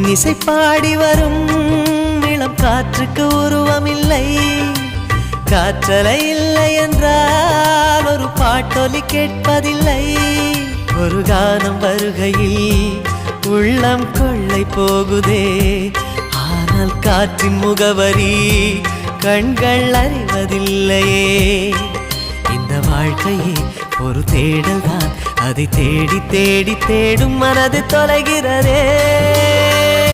இன்னிசை பாடி வரும் இளம் காற்றுக்கு உருவமில்லை. காற்றலை இல்லை என்றால் ஒரு பாட்டொலி கேட்பதில்லை. ஒரு கானம் வருகையில் உள்ளம் கொள்ளை போகுதே. ஆனால் காற்றின் முகவரி கண்கள் அறிவதில்லையே. இந்த வாழ்க்கையே ஒரு தேடல் தான், அதை தேடி தேடி தேடும் மனது தொலைகிறதே.